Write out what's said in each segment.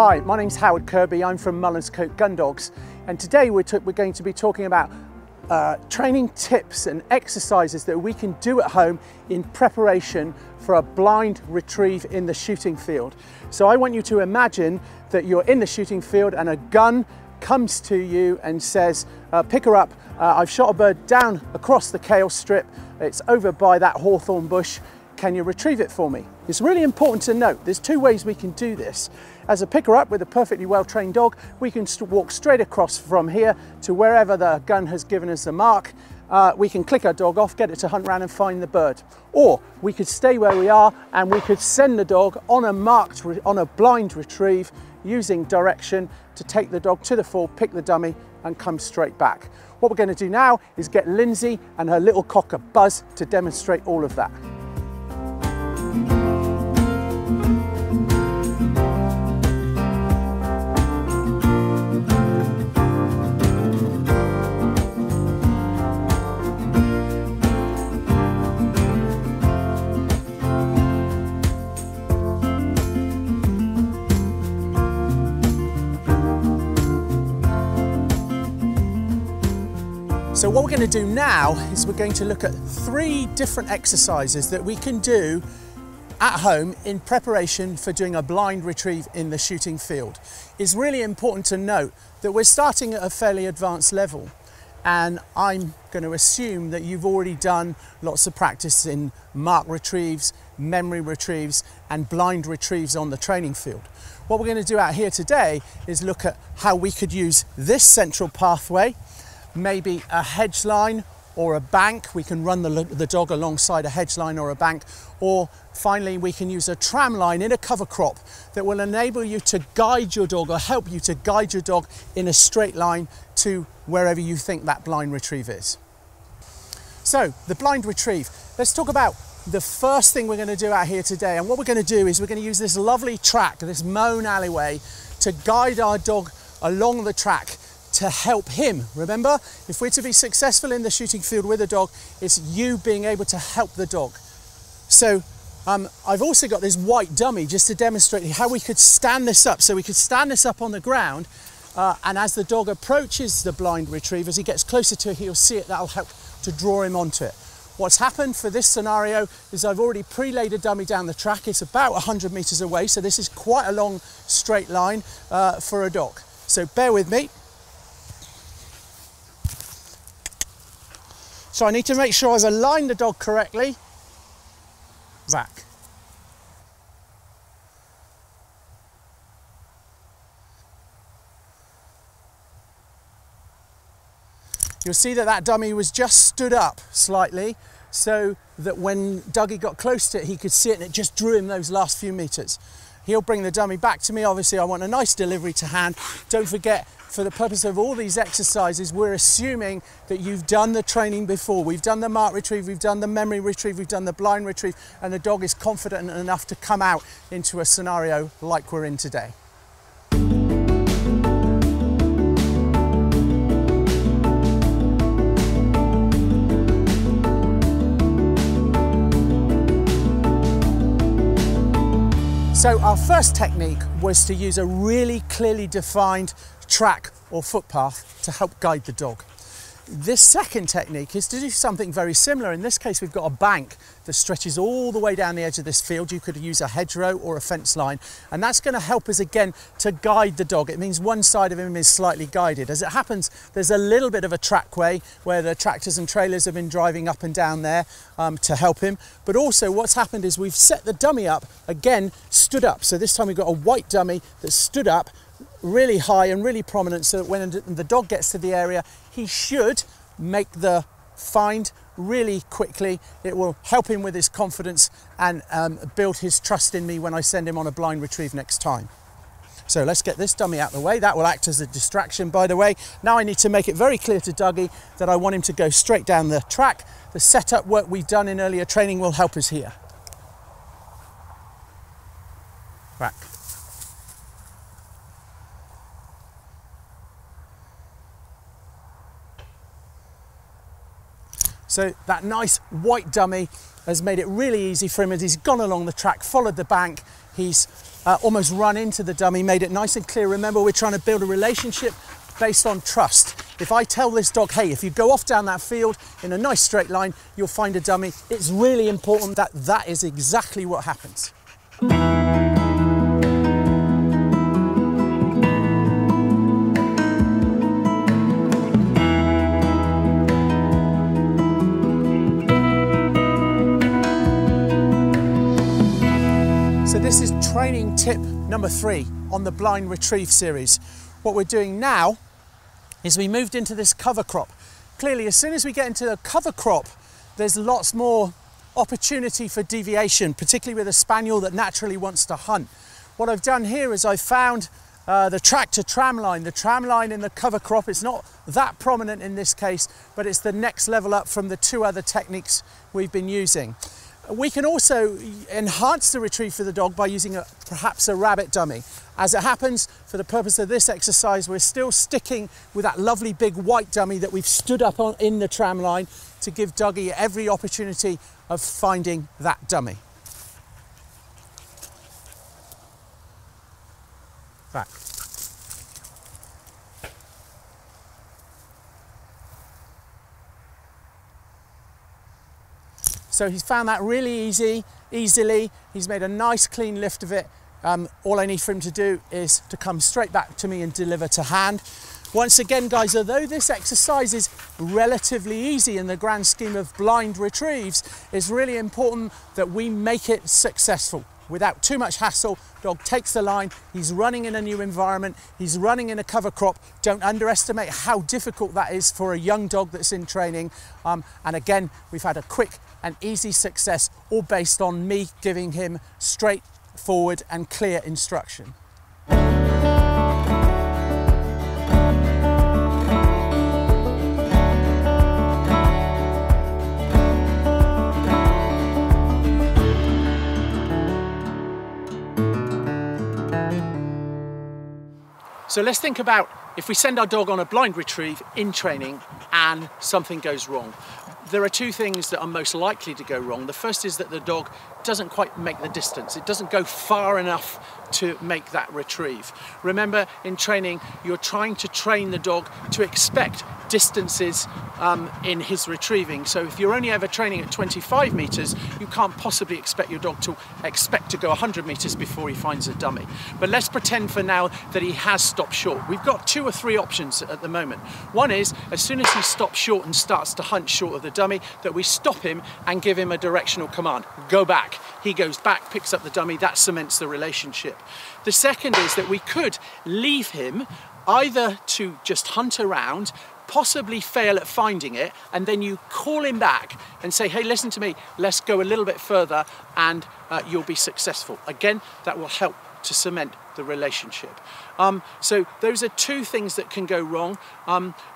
Hi, my name's Howard Kirby. I'm from Mullinscote Gundogs, and today we're going to be talking about training tips and exercises that we can do at home in preparation for a blind retrieve in the shooting field. So I want you to imagine that you're in the shooting field and a gun comes to you and says, pick her up, I've shot a bird down across the kale strip, it's over by that hawthorn bush, can you retrieve it for me? It's really important to note there's two ways we can do this. As a picker up with a perfectly well-trained dog, we can walk straight across from here to wherever the gun has given us the mark. We can click our dog off, get it to hunt around and find the bird. Or we could stay where we are and we could send the dog on a blind retrieve using direction to take the dog to the fall, pick the dummy and come straight back. What we're going to do now is get Lindsay and her little cocker Buzz to demonstrate all of that. So what we're going to do now is we're going to look at 3 different exercises that we can do at home in preparation for doing a blind retrieve in the shooting field. It's really important to note that we're starting at a fairly advanced level, and I'm going to assume that you've already done lots of practice in mark retrieves, memory retrieves and blind retrieves on the training field. What we're going to do out here today is look at how we could use this central pathway, maybe a hedge line or a bank. We can run the dog alongside a hedge line or a bank, or finally we can use a tram line in a cover crop that will enable you to guide your dog or help you to guide your dog in a straight line to wherever you think that blind retrieve is. So the blind retrieve, let's talk about the first thing we're going to do out here today. And what we're going to do is we're going to use this lovely track, this mown alleyway, to guide our dog along the track to help him. Remember, if we're to be successful in the shooting field with a dog, it's you being able to help the dog. So I've also got this white dummy just to demonstrate how we could stand this up. So we could stand this up on the ground, and as the dog approaches the blind retrieve, as he gets closer to it, he'll see it. That'll help to draw him onto it. What's happened for this scenario is I've already pre-laid a dummy down the track. It's about 100 meters away, so this is quite a long straight line for a dog. So bear with me. So I need to make sure I've aligned the dog correctly. Zach. You'll see that that dummy was just stood up slightly so that when Dougie got close to it, he could see it and it just drew him those last few meters. He'll bring the dummy back to me. Obviously, I want a nice delivery to hand. Don't forget, for the purpose of all these exercises, we're assuming that you've done the training before. We've done the mark retrieve, we've done the memory retrieve, we've done the blind retrieve, and the dog is confident enough to come out into a scenario like we're in today. So our first technique was to use a really clearly defined track or footpath to help guide the dog. This second technique is to do something very similar. In this case, we've got a bank that stretches all the way down the edge of this field. You could use a hedgerow or a fence line, and that's going to help us again to guide the dog. It means one side of him is slightly guided. As it happens, there's a little bit of a trackway where the tractors and trailers have been driving up and down there to help him. But also what's happened is we've set the dummy up, again, stood up. So this time we've got a white dummy that stood up really high and really prominent, so that when the dog gets to the area, he should make the find really quickly. It will help him with his confidence and build his trust in me when I send him on a blind retrieve next time. So let's get this dummy out of the way. That will act as a distraction, by the way. Now I need to make it very clear to Dougie that I want him to go straight down the track. The setup work we've done in earlier training will help us here. Back. So that nice white dummy has made it really easy for him as he's gone along the track, followed the bank. He's almost run into the dummy, made it nice and clear. Remember, we're trying to build a relationship based on trust. If I tell this dog, hey, if you go off down that field in a nice straight line, you'll find a dummy, it's really important that that is exactly what happens. So this is training tip number 3 on the blind retrieve series. What we're doing now is we moved into this cover crop. Clearly, as soon as we get into a cover crop, there's lots more opportunity for deviation, particularly with a spaniel that naturally wants to hunt. What I've done here is I've found the tractor tram line. The tram line in the cover crop is not that prominent in this case, but it's the next level up from the 2 other techniques we've been using. We can also enhance the retrieve for the dog by using perhaps a rabbit dummy. As it happens, for the purpose of this exercise, we're still sticking with that lovely big white dummy that we've stood up on in the tram line to give Dougie every opportunity of finding that dummy. Back. So he's found that really easily. He's made a nice clean lift of it. All I need for him to do is to come straight back to me and deliver to hand. Once again, guys, although this exercise is relatively easy in the grand scheme of blind retrieves, it's really important that we make it successful. Without too much hassle, dog takes the line, he's running in a new environment, he's running in a cover crop. Don't underestimate how difficult that is for a young dog that's in training. And again, we've had a quick and easy success, all based on me giving him straightforward and clear instruction. So let's think about if we send our dog on a blind retrieve in training and something goes wrong. There are 2 things that are most likely to go wrong. The first is that the dog doesn't quite make the distance. It doesn't go far enough to make that retrieve. Remember, in training, you're trying to train the dog to expect distances in his retrieving. So if you're only ever training at 25 meters, you can't possibly expect your dog to go 100 meters before he finds a dummy. But let's pretend for now that he has stopped short. We've got 2 or 3 options at the moment. One is, as soon as he stops short and starts to hunt short of the dummy, that we stop him and give him a directional command. Go back. He goes back, picks up the dummy, that cements the relationship. The second is that we could leave him either to just hunt around, possibly fail at finding it, and then you call him back and say, hey, listen to me, let's go a little bit further, and you'll be successful. Again, that will help to cement the relationship. So those are 2 things that can go wrong.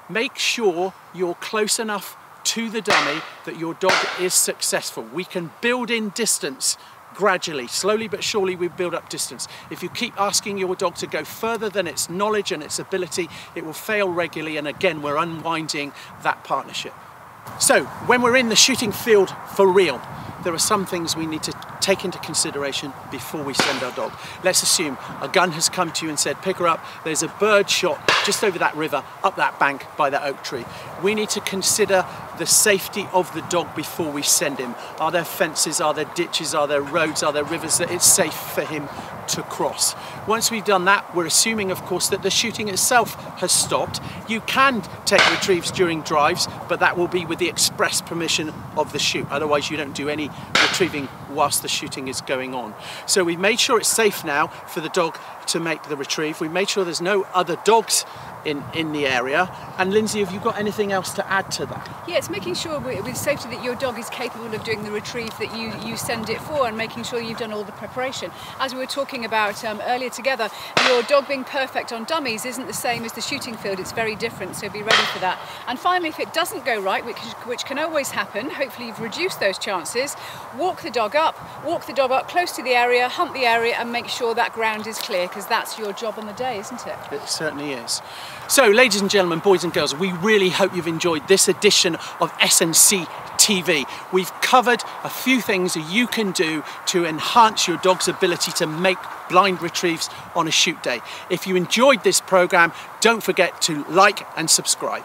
Make sure you're close enough to the dummy that your dog is successful. We can build in distance gradually, slowly but surely we build up distance. If you keep asking your dog to go further than its knowledge and its ability, it will fail regularly, and again, we're unwinding that partnership. So, when we're in the shooting field for real, there are some things we need to take into consideration before we send our dog. Let's assume a gun has come to you and said, pick her up, there's a bird shot just over that river, up that bank by that oak tree. We need to consider the safety of the dog before we send him. Are there fences, are there ditches, are there roads, are there rivers that it's safe for him to cross? Once we've done that, we're assuming, of course, that the shooting itself has stopped. You can take retrieves during drives, but that will be with the express permission of the shoot. Otherwise, you don't do any retrieving whilst the shooting is going on. So we've made sure it's safe now for the dog to make the retrieve. We've made sure there's no other dogs in the area. And Lindsay, have you got anything else to add to that? Yeah, it's making sure with safety that your dog is capable of doing the retrieve that you send it for, and making sure you've done all the preparation. As we were talking about earlier together, your dog being perfect on dummies isn't the same as the shooting field. It's very different, so be ready for that. And finally, if it doesn't go right, which can always happen, hopefully you've reduced those chances, walk the dog up close to the area, hunt the area, and make sure that ground is clear, because that's your job on the day, isn't it? It certainly is. So, ladies and gentlemen, boys and girls, we really hope you've enjoyed this edition of S&C TV. We've covered a few things that you can do to enhance your dog's ability to make blind retrieves on a shoot day. If you enjoyed this programme, don't forget to like and subscribe.